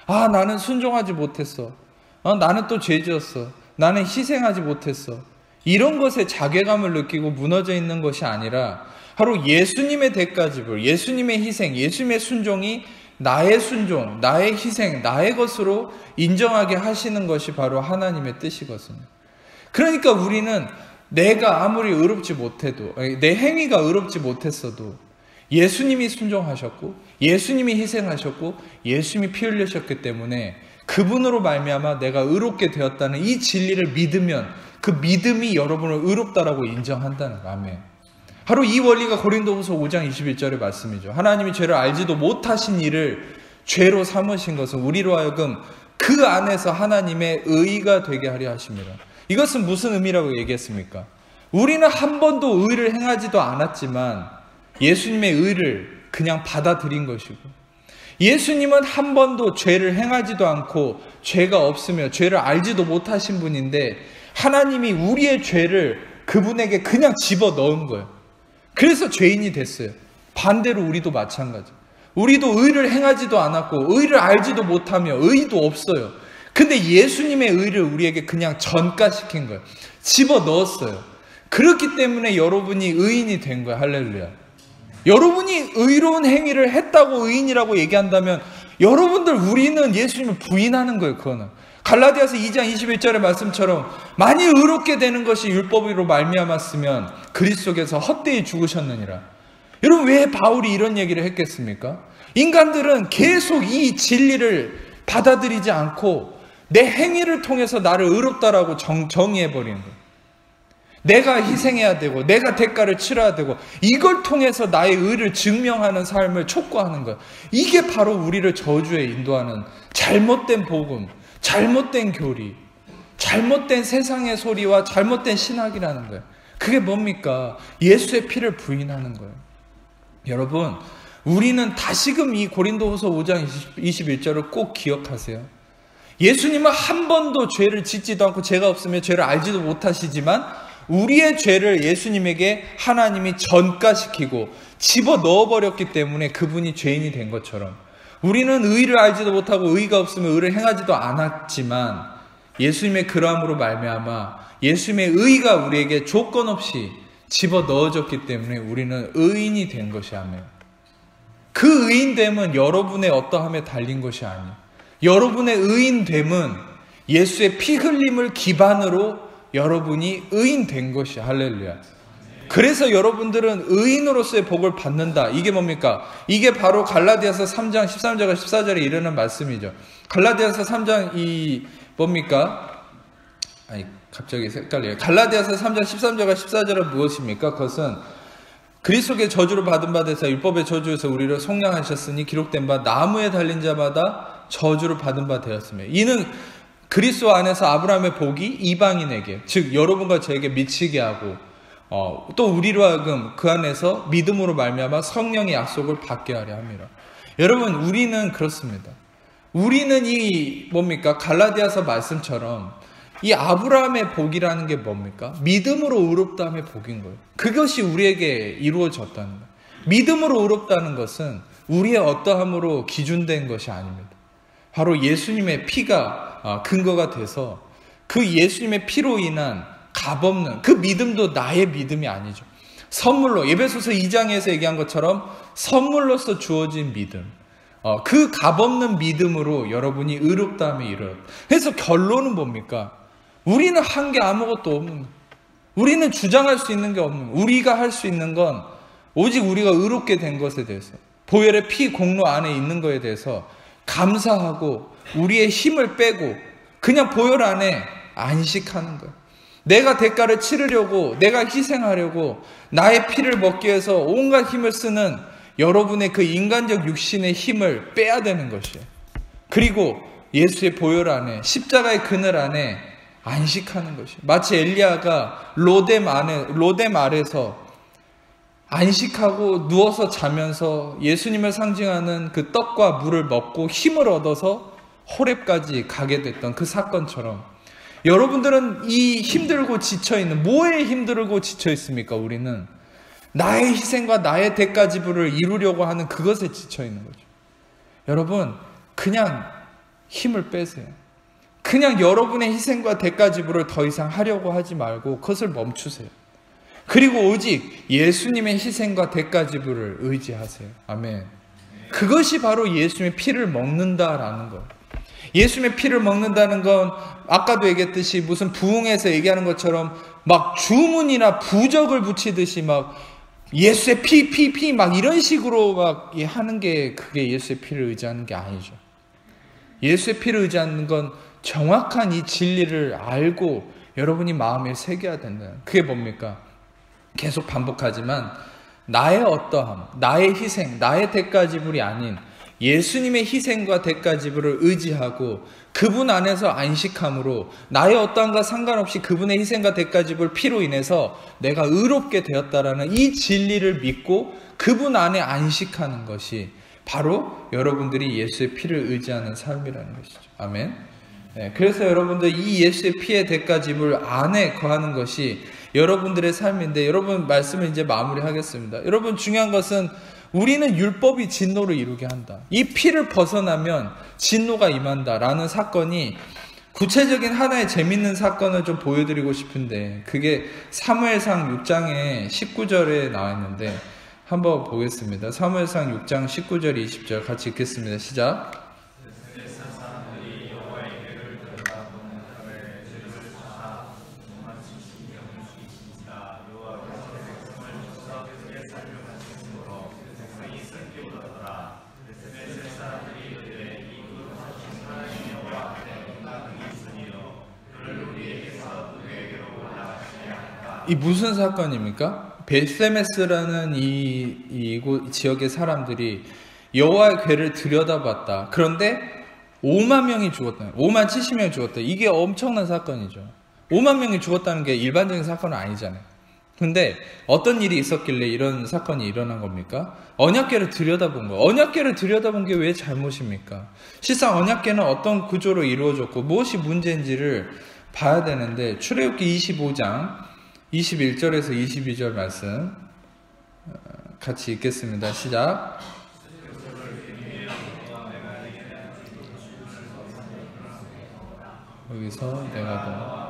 아, 나는 순종하지 못했어. 나는 또 죄 지었어. 나는 희생하지 못했어. 이런 것에 자괴감을 느끼고 무너져 있는 것이 아니라 바로 예수님의 대가지불, 예수님의 희생, 예수님의 순종이 나의 순종, 나의 희생, 나의 것으로 인정하게 하시는 것이 바로 하나님의 뜻이거든요. 그러니까 우리는 내가 아무리 의롭지 못해도, 내 행위가 의롭지 못했어도 예수님이 순종하셨고 예수님이 희생하셨고 예수님이 피 흘리셨기 때문에 그분으로 말미암아 내가 의롭게 되었다는 이 진리를 믿으면 그 믿음이 여러분을 의롭다라고 인정한다는 거. 아멘. 바로 이 원리가 고린도후서 5장 21절의 말씀이죠. 하나님이 죄를 알지도 못하신 일을 죄로 삼으신 것은 우리로 하여금 그 안에서 하나님의 의가 되게 하려 하십니다. 이것은 무슨 의미라고 얘기했습니까? 우리는 한 번도 의를 행하지도 않았지만 예수님의 의를 그냥 받아들인 것이고, 예수님은 한 번도 죄를 행하지도 않고 죄가 없으며 죄를 알지도 못하신 분인데 하나님이 우리의 죄를 그분에게 그냥 집어넣은 거예요. 그래서 죄인이 됐어요. 반대로 우리도 마찬가지. 우리도 의를 행하지도 않았고 의를 알지도 못하며 의도 없어요. 근데 예수님의 의를 우리에게 그냥 전가시킨 거예요. 집어넣었어요. 그렇기 때문에 여러분이 의인이 된 거예요. 할렐루야. 여러분이 의로운 행위를 했다고 의인이라고 얘기한다면 여러분들, 우리는 예수님을 부인하는 거예요. 그거는 갈라디아서 2장 21절의 말씀처럼 만일 의롭게 되는 것이 율법으로 말미암았으면 그리스도께서 헛되이 죽으셨느니라. 여러분, 왜 바울이 이런 얘기를 했겠습니까? 인간들은 계속 이 진리를 받아들이지 않고 내 행위를 통해서 나를 의롭다라고 정의해버리는 거예요. 내가 희생해야 되고 내가 대가를 치러야 되고 이걸 통해서 나의 의를 증명하는 삶을 촉구하는 거예요. 이게 바로 우리를 저주에 인도하는 잘못된 복음, 잘못된 교리, 잘못된 세상의 소리와 잘못된 신학이라는 거예요. 그게 뭡니까? 예수의 피를 부인하는 거예요. 여러분, 우리는 다시금 이 고린도후서 5장 21절을 꼭 기억하세요. 예수님은 한 번도 죄를 짓지도 않고 죄가 없으며 죄를 알지도 못하시지만 우리의 죄를 예수님에게 하나님이 전가시키고 집어 넣어버렸기 때문에 그분이 죄인이 된 것처럼, 우리는 의를 알지도 못하고 의가 없으면 의를 행하지도 않았지만 예수님의 그러함으로 말미암아 예수님의 의가 우리에게 조건 없이 집어 넣어졌기 때문에 우리는 의인이 된 것이 아멘. 그 의인됨은 여러분의 어떠함에 달린 것이 아니에요. 여러분의 의인됨은 예수의 피 흘림을 기반으로 여러분이 의인된 것이, 할렐루야. 그래서 여러분들은 의인으로서의 복을 받는다. 이게 뭡니까? 이게 바로 갈라디아서 3장 13절과 14절에 이르는 말씀이죠. 갈라디아서 3장 뭡니까? 갑자기 헷갈려요. 갈라디아서 3장 13절과 14절은 무엇입니까? 그것은 그리스도의 저주를 받은 바 되사 율법의 저주에서 우리를 속량하셨으니 기록된 바 나무에 달린 자마다 저주를 받은 바 되었으며, 이는 그리스도 안에서 아브라함의 복이 이방인에게, 즉 여러분과 저에게 미치게 하고 또 우리로 하여금 그 안에서 믿음으로 말미암아 성령의 약속을 받게 하려 합니다. 여러분, 우리는 그렇습니다. 우리는 이 갈라디아서 말씀처럼 이 아브라함의 복이라는 게 뭡니까? 믿음으로 의롭다함의 복인 거예요. 그것이 우리에게 이루어졌다는 거예요. 믿음으로 의롭다는 것은 우리의 어떠함으로 기준된 것이 아닙니다. 바로 예수님의 피가 근거가 돼서 그 예수님의 피로 인한 값없는 그 믿음도 나의 믿음이 아니죠. 선물로, 에베소서 2장에서 얘기한 것처럼 선물로서 주어진 믿음, 그 값없는 믿음으로 여러분이 의롭다함에 이르렀다. 그래서 결론은 뭡니까? 우리는 한 게 아무것도 없는 거예요. 우리는 주장할 수 있는 게 없는 거예요. 우리가 할 수 있는 건 오직 우리가 의롭게 된 것에 대해서, 보혈의 피 공로 안에 있는 것에 대해서 감사하고 우리의 힘을 빼고 그냥 보혈 안에 안식하는 거예요. 내가 대가를 치르려고, 내가 희생하려고 나의 피를 먹기 위해서 온갖 힘을 쓰는 여러분의 그 인간적 육신의 힘을 빼야 되는 것이에요. 그리고 예수의 보혈 안에, 십자가의 그늘 안에 안식하는 것이에요. 마치 엘리야가 로뎀 아래서 안식하고 누워서 자면서 예수님을 상징하는 그 떡과 물을 먹고 힘을 얻어서 호렙까지 가게 됐던 그 사건처럼, 여러분들은 이 힘들고 지쳐있는, 뭐에 힘들고 지쳐있습니까? 우리는 나의 희생과 나의 대가 지불을 이루려고 하는 그것에 지쳐있는 거죠. 여러분, 그냥 힘을 빼세요. 그냥 여러분의 희생과 대가 지불을 더 이상 하려고 하지 말고 그것을 멈추세요. 그리고 오직 예수님의 희생과 대가 지불을 의지하세요. 아멘. 그것이 바로 예수님의 피를 먹는다라는 거예요. 예수님의 피를 먹는다는 건 아까도 얘기했듯이 무슨 부흥에서 얘기하는 것처럼 막 주문이나 부적을 붙이듯이 막 예수의 피 막 이런 식으로 막 하는 게, 그게 예수의 피를 의지하는 게 아니죠. 예수의 피를 의지하는 건 정확한 이 진리를 알고 여러분이 마음에 새겨야 된다. 그게 뭡니까? 계속 반복하지만 나의 어떠함, 나의 희생, 나의 대가 지불이 아닌 예수님의 희생과 대가 지불을 의지하고 그분 안에서 안식함으로 나의 어떠함과 상관없이 그분의 희생과 대가 지불 피로 인해서 내가 의롭게 되었다라는 이 진리를 믿고 그분 안에 안식하는 것이 바로 여러분들이 예수의 피를 의지하는 삶이라는 것이죠. 아멘. 네, 그래서 여러분들 이 예수의 피의 대가 지불 안에 거하는 것이 여러분들의 삶인데, 여러분 말씀을 이제 마무리하겠습니다. 여러분, 중요한 것은 우리는 율법이 진노를 이루게 한다, 이 피를 벗어나면 진노가 임한다라는 사건이, 구체적인 하나의 재밌는 사건을 좀 보여드리고 싶은데, 그게 사무엘상 6장에 19절에 나와 있는데 한번 보겠습니다. 사무엘상 6장 19절 20절 같이 읽겠습니다. 시작. 이 무슨 사건입니까? 벳세메스라는 이 지역의 사람들이 여호와의 궤를 들여다봤다. 그런데 5만 명이 죽었다. 5만 70명이 죽었다. 이게 엄청난 사건이죠. 5만 명이 죽었다는 게 일반적인 사건은 아니잖아요. 근데 어떤 일이 있었길래 이런 사건이 일어난 겁니까? 언약궤를 들여다본 거예요. 언약궤를 들여다본 게 왜 잘못입니까? 실상 언약궤는 어떤 구조로 이루어졌고 무엇이 문제인지를 봐야 되는데, 출애굽기 25장 21절에서 22절 말씀 같이 읽겠습니다. 시작. 여기서 내가 더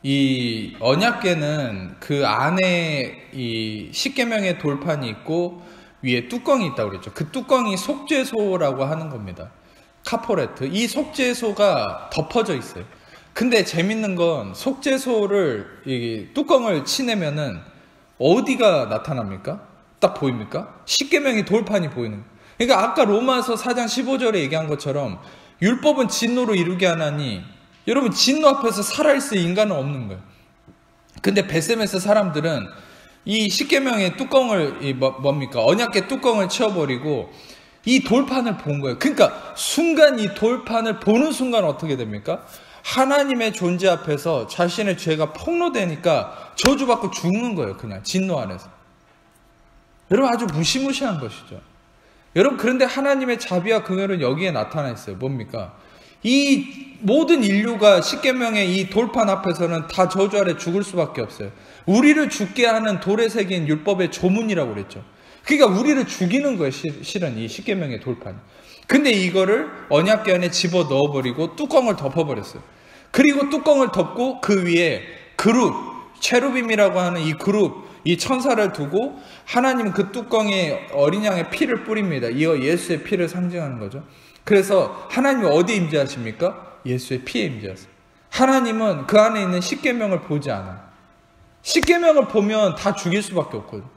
이 언약궤는 그 안에 이 십계명의 돌판이 있고 위에 뚜껑이 있다고 그랬죠. 그 뚜껑이 속죄소라고 하는 겁니다. 카포레트. 이 속죄소가 덮어져 있어요. 근데 재밌는 건 속죄소를 이 뚜껑을 치내면은 어디가 나타납니까? 딱 보입니까? 십계명의 돌판이 보이는 거예요. 그러니까 아까 로마서 4장 15절에 얘기한 것처럼 율법은 진노로 이루게 하나니 여러분 진노 앞에서 살아있을 인간은 없는 거예요. 근데 베세메스 사람들은 이 십계명의 뚜껑을 뭡니까? 언약궤 뚜껑을 치워버리고 이 돌판을 본 거예요. 그러니까 순간 이 돌판을 보는 순간 어떻게 됩니까? 하나님의 존재 앞에서 자신의 죄가 폭로되니까 저주받고 죽는 거예요. 그냥 진노 안에서. 여러분 아주 무시무시한 것이죠. 여러분 그런데 하나님의 자비와 긍휼은 여기에 나타나 있어요. 뭡니까? 이 모든 인류가 십계명의 이 돌판 앞에서는 다 저주 아래 죽을 수밖에 없어요. 우리를 죽게 하는 돌에 새긴 율법의 조문이라고 그랬죠. 그러니까 우리를 죽이는 거예요. 실은 이 십계명의 돌판. 근데 이거를 언약궤 안에 집어 넣어버리고 뚜껑을 덮어버렸어요. 그리고 뚜껑을 덮고 그 위에 그룹, 체루빔이라고 하는 이 그룹, 이 천사를 두고 하나님은 그 뚜껑에 어린 양의 피를 뿌립니다. 이어 예수의 피를 상징하는 거죠. 그래서 하나님이 어디에 임재하십니까? 예수의 피에 임재하세요. 하나님은 그 안에 있는 십계명을 보지 않아요. 십계명을 보면 다 죽일 수밖에 없거든요.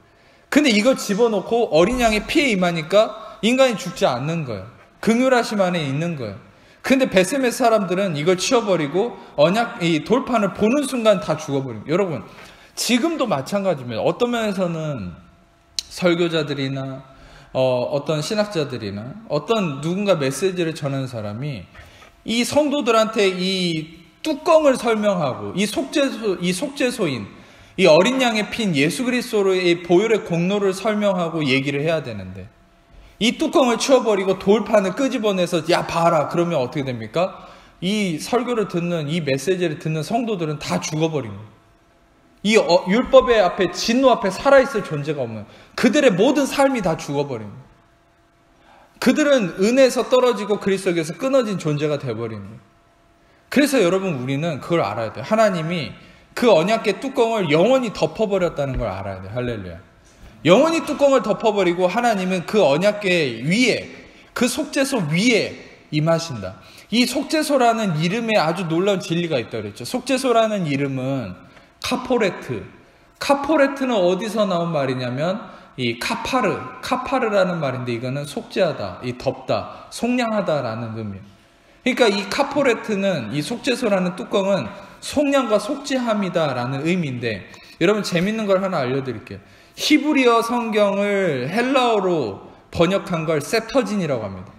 근데 이걸 집어넣고 어린 양의 피에 임하니까 인간이 죽지 않는 거예요. 긍휼하심 안에 있는 거예요. 근데 베세메스 사람들은 이걸 치워버리고 이 돌판을 보는 순간 다 죽어버립니다. 여러분 지금도 마찬가지입니다. 어떤 면에서는 설교자들이나 어떤 신학자들이나 어떤 누군가 메시지를 전하는 사람이 이 성도들한테 이 뚜껑을 설명하고 이 속죄소인 이 어린 양의 피인 예수 그리스도의 보혈의 공로를 설명하고 얘기를 해야 되는데 이 뚜껑을 치워버리고 돌판을 끄집어내서 야 봐라 그러면 어떻게 됩니까? 이 설교를 듣는 이 메시지를 듣는 성도들은 다 죽어버립니다. 이 율법의 앞에 진노 앞에 살아있을 존재가 없는 그들의 모든 삶이 다 죽어버립니다. 그들은 은혜에서 떨어지고 그리스도에서 끊어진 존재가 되어버립니다. 그래서 여러분 우리는 그걸 알아야 돼요. 하나님이 그 언약궤 뚜껑을 영원히 덮어버렸다는 걸 알아야 돼요. 할렐루야. 영원히 뚜껑을 덮어버리고 하나님은 그 언약궤 위에 그 속죄소 위에 임하신다. 이 속죄소라는 이름에 아주 놀라운 진리가 있다고 그랬죠. 속죄소라는 이름은 카포레트는 어디서 나온 말이냐면 이 카파르라는 말인데 이거는 속죄하다, 이 덮다, 속량하다라는 의미예요. 그러니까 이 카포레트는 이 속죄소라는 뚜껑은 속량과 속죄함이다라는 의미인데 여러분 재밌는 걸 하나 알려드릴게요. 히브리어 성경을 헬라어로 번역한 걸 세터진이라고 합니다.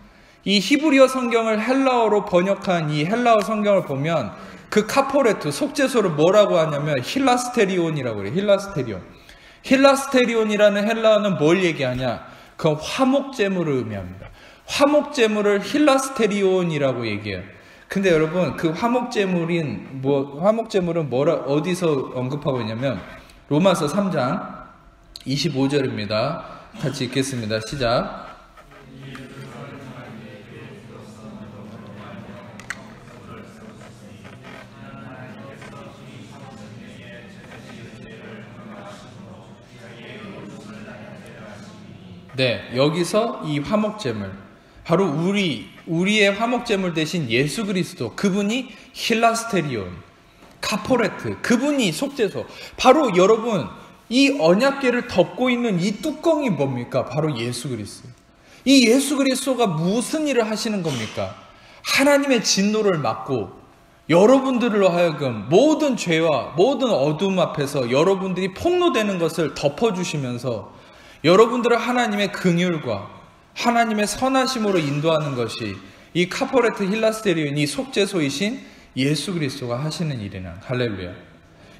이 히브리어 성경을 헬라어로 번역한 이 헬라어 성경을 보면 그 카포레트, 속죄소를 뭐라고 하냐면 힐라스테리온이라고 그래요. 힐라스테리온이라는 헬라어는 뭘 얘기하냐? 그 화목제물을 의미합니다. 화목제물을 힐라스테리온이라고 얘기해요. 근데 여러분 그 화목제물은 어디서 언급하고 있냐면 로마서 3장 25절입니다. 같이 읽겠습니다. 시작. 네, 여기서 이 화목제물, 바로 우리의 화목제물 대신 예수 그리스도, 그분이 힐라스테리온, 카포레트, 그분이 속죄소. 바로 여러분 이 언약궤를 덮고 있는 이 뚜껑이 뭡니까? 바로 예수 그리스도. 이 예수 그리스도가 무슨 일을 하시는 겁니까? 하나님의 진노를 막고 여러분들로 하여금 모든 죄와 모든 어둠 앞에서 여러분들이 폭로되는 것을 덮어주시면서 여러분들을 하나님의 긍휼과 하나님의 선하심으로 인도하는 것이 이 카포레트 힐라스테리온, 이 속죄소이신 예수 그리스도가 하시는 일이나. 할렐루야.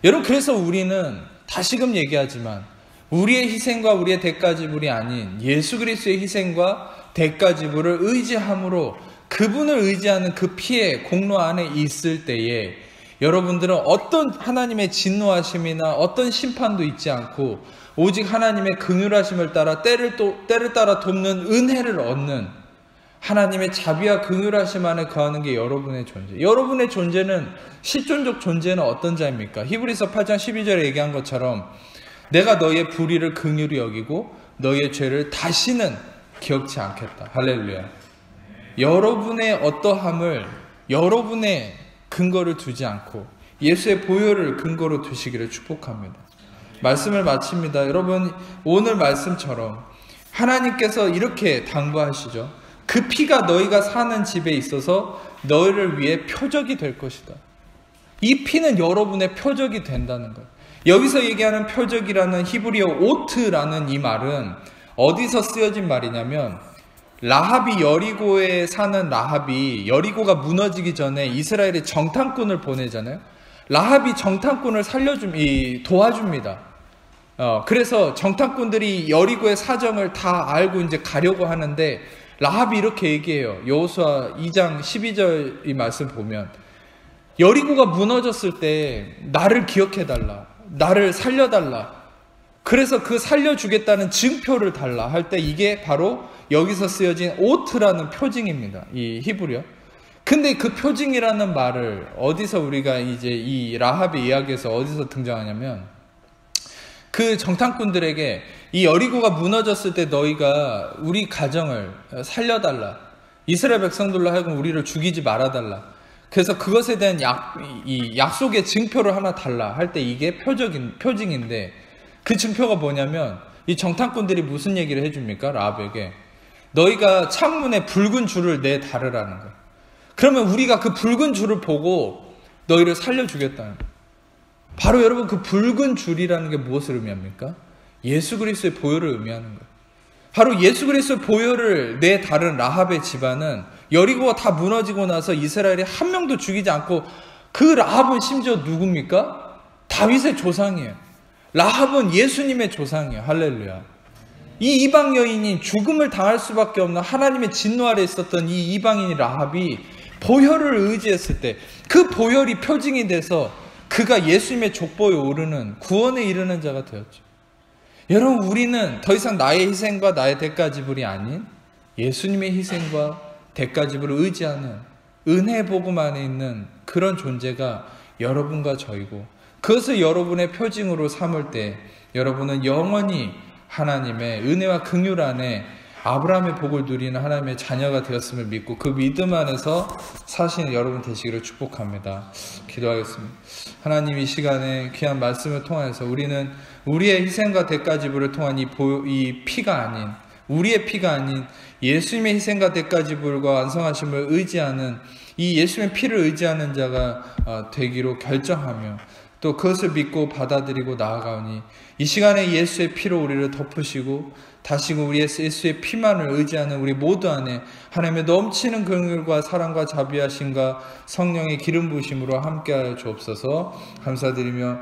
여러분 그래서 우리는 다시금 얘기하지만 우리의 희생과 우리의 대가지불이 아닌 예수 그리스도의 희생과 대가지불을 의지함으로 그분을 의지하는 그 피의 공로 안에 있을 때에 여러분들은 어떤 하나님의 진노하심이나 어떤 심판도 있지 않고 오직 하나님의 긍휼하심을 따라 때를 따라 돕는 은혜를 얻는 하나님의 자비와 긍휼하심 안에 거하는 게 여러분의 존재. 여러분의 존재는 실존적 존재는 어떤 자입니까? 히브리서 8장 12절에 얘기한 것처럼 내가 너의 불의를 긍휼히 여기고 너의 죄를 다시는 기억치 않겠다. 할렐루야. 여러분의 어떠함을 여러분의 근거를 두지 않고 예수의 보혈을 근거로 두시기를 축복합니다. 말씀을 마칩니다. 여러분, 오늘 말씀처럼 하나님께서 이렇게 당부하시죠. 그 피가 너희가 사는 집에 있어서 너희를 위해 표적이 될 것이다. 이 피는 여러분의 표적이 된다는 거예요. 여기서 얘기하는 표적이라는 히브리어 오트라는 이 말은 어디서 쓰여진 말이냐면 라합이 여리고에 사는 라합이 여리고가 무너지기 전에 이스라엘의 정탐꾼을 보내잖아요. 라합이 정탐꾼을 도와줍니다. 그래서 정탐꾼들이 여리고의 사정을 다 알고 이제 가려고 하는데 라합이 이렇게 얘기해요. 여호수아 2장 12절 이 말씀 보면 여리고가 무너졌을 때 나를 기억해달라. 나를 살려달라. 그래서 그 살려주겠다는 증표를 달라 할 때 이게 바로 여기서 쓰여진 오트라는 표징입니다. 이 히브리어. 근데 그 표징이라는 말을 어디서 우리가 이제 이 라합의 이야기에서 어디서 등장하냐면 그 정탐꾼들에게 이 여리고가 무너졌을 때 너희가 우리 가정을 살려달라. 이스라엘 백성들로 하여금 우리를 죽이지 말아달라. 그래서 그것에 대한 약속의 증표를 하나 달라 할 때 이게 표징인데 그 증표가 뭐냐면 이 정탐꾼들이 무슨 얘기를 해줍니까? 라합에게 너희가 창문에 붉은 줄을 내다르라는 거예요. 그러면 우리가 그 붉은 줄을 보고 너희를 살려주겠다는 거예요. 바로 여러분 그 붉은 줄이라는 게 무엇을 의미합니까? 예수 그리스도의 보혈을 의미하는 거예요. 바로 예수 그리스도의 보혈을 내다른 라합의 집안은 여리고가 다 무너지고 나서 이스라엘이 한 명도 죽이지 않고 그 라합은 심지어 누굽니까? 다윗의 조상이에요. 라합은 예수님의 조상이에요. 할렐루야. 이 이방 여인이 죽음을 당할 수밖에 없는 하나님의 진노 아래 있었던 이 이방인 라합이 보혈을 의지했을 때 그 보혈이 표징이 돼서 그가 예수님의 족보에 오르는 구원에 이르는 자가 되었죠. 여러분, 우리는 더 이상 나의 희생과 나의 대가지불이 아닌 예수님의 희생과 대가지불을 의지하는 은혜 복음 안에 있는 그런 존재가 여러분과 저이고 그것을 여러분의 표징으로 삼을 때 여러분은 영원히 하나님의 은혜와 긍휼 안에 아브라함의 복을 누리는 하나님의 자녀가 되었음을 믿고 그 믿음 안에서 사시는 여러분 되시기를 축복합니다. 기도하겠습니다. 하나님, 이 시간에 귀한 말씀을 통해서 우리는 우리의 희생과 대가지불을 통한 이 피가 아닌 우리의 피가 아닌 예수님의 희생과 대가지불과 완성하심을 의지하는 이 예수님의 피를 의지하는 자가 되기로 결정하며 또 그것을 믿고 받아들이고 나아가오니 이 시간에 예수의 피로 우리를 덮으시고 다시금 우리 예수의 피만을 의지하는 우리 모두 안에 하나님의 넘치는 긍휼과 사랑과 자비하심과 성령의 기름 부으심으로 함께하여 주옵소서. 감사드리며